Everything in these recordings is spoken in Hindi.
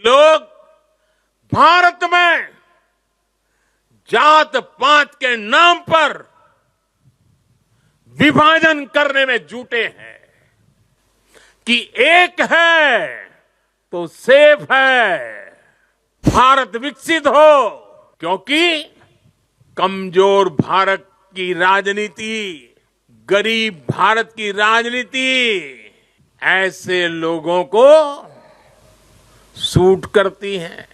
लोग भारत में जात पात के नाम पर विभाजन करने में जुटे हैं कि एक है तो सेफ है, भारत विकसित हो, क्योंकि कमजोर भारत की राजनीति, गरीब भारत की राजनीति ऐसे लोगों को सूट करती है।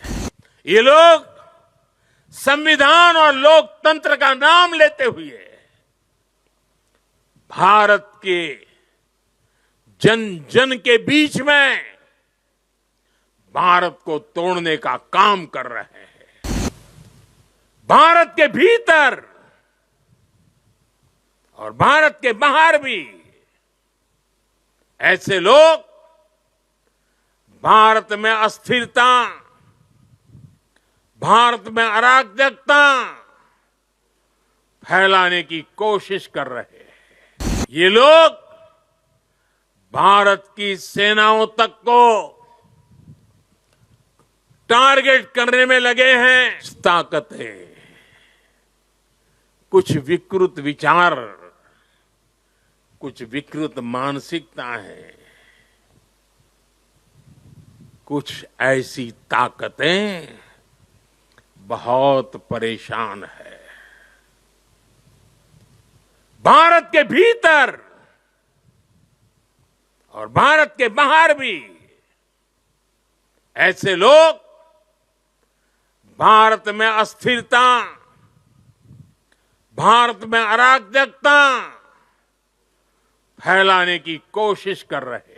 ये लोग संविधान और लोकतंत्र का नाम लेते हुए भारत के जन जन के बीच में भारत को तोड़ने का काम कर रहे हैं। भारत के भीतर और भारत के बाहर भी ऐसे लोग भारत में अस्थिरता, भारत में अराजकता फैलाने की कोशिश कर रहे हैं। ये लोग भारत की सेनाओं तक को टारगेट करने में लगे हैं। ताकतें, कुछ विकृत विचार, कुछ विकृत मानसिकता है, कुछ ऐसी ताकतें बहुत परेशान है। भारत के भीतर और भारत के बाहर भी ऐसे लोग भारत में अस्थिरता, भारत में अराजकता फैलाने की कोशिश कर रहे हैं।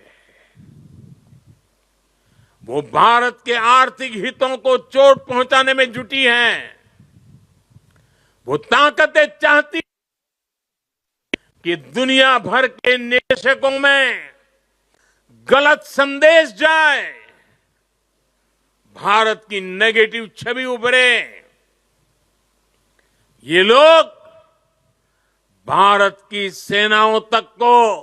वो भारत के आर्थिक हितों को चोट पहुंचाने में जुटी हैं। वो ताकतें चाहती कि दुनिया भर के निवेशकों में गलत संदेश जाए, भारत की नेगेटिव छवि उभरे। ये लोग भारत की सेनाओं तक को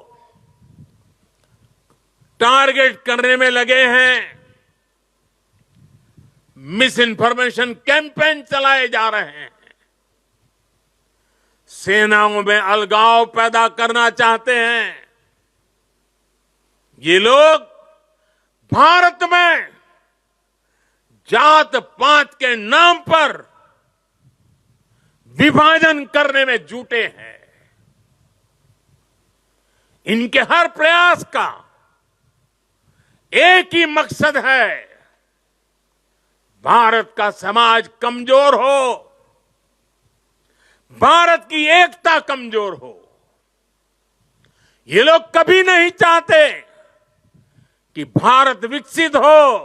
टारगेट करने में लगे हैं। मिस इन्फॉर्मेशन कैंपेन चलाए जा रहे हैं। सेनाओं में अलगाव पैदा करना चाहते हैं। ये लोग भारत में जात पात के नाम पर विभाजन करने में जुटे हैं। इनके हर प्रयास का एक ही मकसद है, भारत का समाज कमजोर हो, भारत की एकता कमजोर हो। ये लोग कभी नहीं चाहते कि भारत विकसित हो,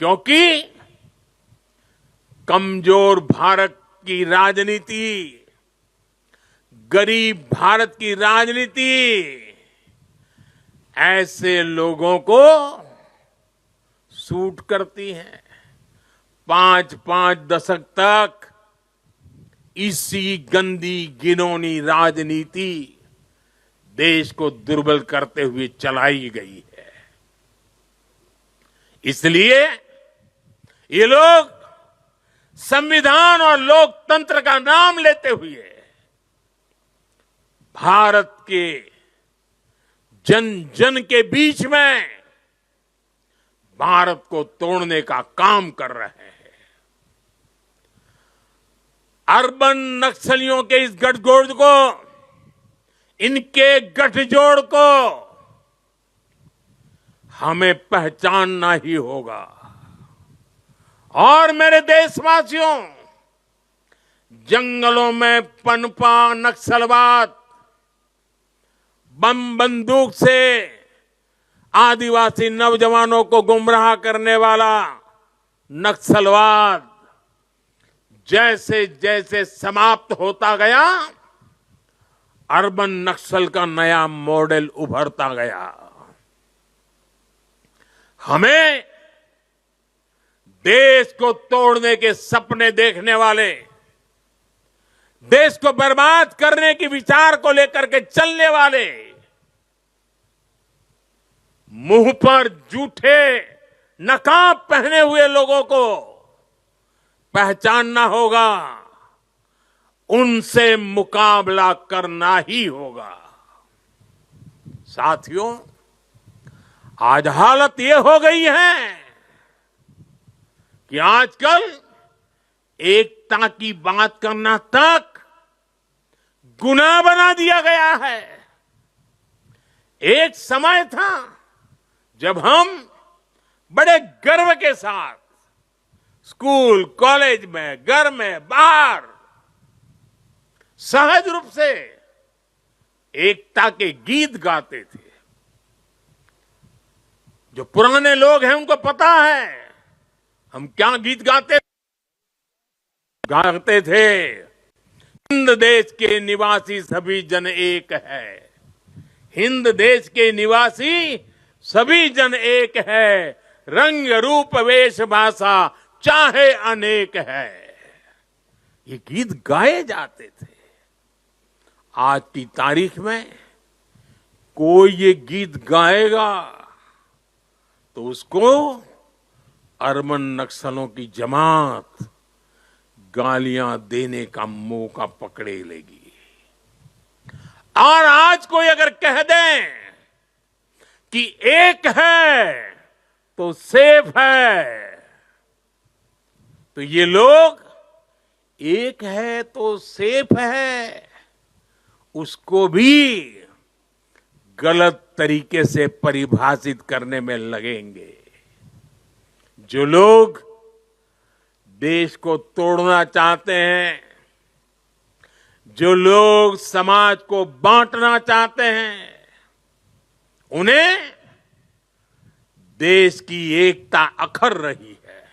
क्योंकि कमजोर भारत की राजनीति, गरीब भारत की राजनीति ऐसे लोगों को सूट करती है। 5-5 दशक तक इसी गंदी घिनौनी राजनीति देश को दुर्बल करते हुए चलाई गई है। इसलिए ये लोग संविधान और लोकतंत्र का नाम लेते हुए भारत के जन जन के बीच में भारत को तोड़ने का काम कर रहे हैं। अर्बन नक्सलियों के इस गठजोड़ को, इनके गठजोड़ को हमें पहचानना ही होगा। और मेरे देशवासियों, जंगलों में पनपा नक्सलवाद, बम बंदूक से आदिवासी नौजवानों को गुमराह करने वाला नक्सलवाद जैसे जैसे समाप्त होता गया, अर्बन नक्सल का नया मॉडल उभरता गया। हमें देश को तोड़ने के सपने देखने वाले, देश को बर्बाद करने के विचार को लेकर के चलने वाले, मुंह पर झूठे नकाब पहने हुए लोगों को पहचानना होगा, उनसे मुकाबला करना ही होगा। साथियों, आज हालत ये हो गई है कि आजकल एकता की बात करना तक गुनाह बना दिया गया है। एक समय था जब हम बड़े गर्व के साथ स्कूल, कॉलेज में, घर में, बाहर सहज रूप से एकता के गीत गाते थे। जो पुराने लोग हैं उनको पता है हम क्या गीत गाते थे। हिंद देश के निवासी सभी जन एक है, हिंद देश के निवासी सभी जन एक है, रंग रूप वेश भाषा चाहे अनेक है। ये गीत गाए जाते थे। आज की तारीख में कोई ये गीत गाएगा तो उसको अरबन नक्सलों की जमात गालियां देने का मौका पकड़े लेगी। और आज कोई अगर कह दें कि एक है तो सेफ है, तो ये लोग एक है तो सेफ है उसको भी गलत तरीके से परिभाषित करने में लगेंगे। जो लोग देश को तोड़ना चाहते हैं, जो लोग समाज को बांटना चाहते हैं, उन्हें देश की एकता अखर रही है।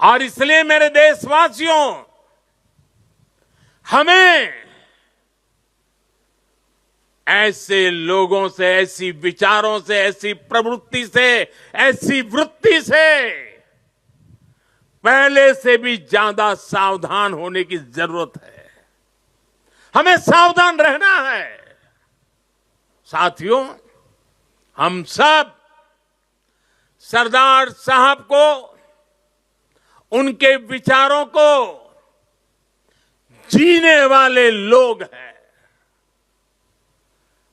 और इसलिए मेरे देशवासियों, हमें ऐसे लोगों से, ऐसी विचारों से, ऐसी प्रवृत्ति से, ऐसी वृत्ति से पहले से भी ज्यादा सावधान होने की जरूरत है। हमें सावधान रहना है। साथियों, हम सब सरदार साहब को, उनके विचारों को जीने वाले लोग हैं।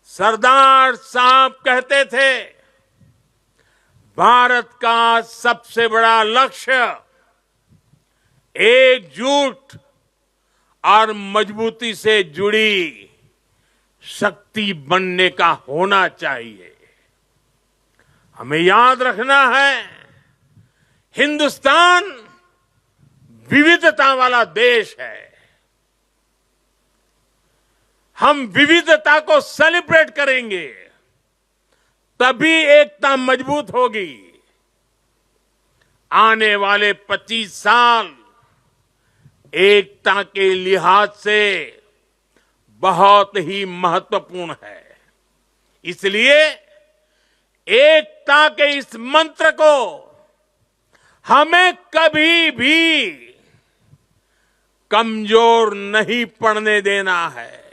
सरदार साहब कहते थे, भारत का सबसे बड़ा लक्ष्य एकजुट और मजबूती से जुड़ी शक्ति बनने का होना चाहिए। हमें याद रखना है, हिंदुस्तान विविधता वाला देश है। हम विविधता को सेलिब्रेट करेंगे, तभी एकता मजबूत होगी। आने वाले 25 साल एकता के लिहाज से बहुत ही महत्वपूर्ण है। इसलिए एकता के इस मंत्र को हमें कभी भी कमजोर नहीं पड़ने देना है।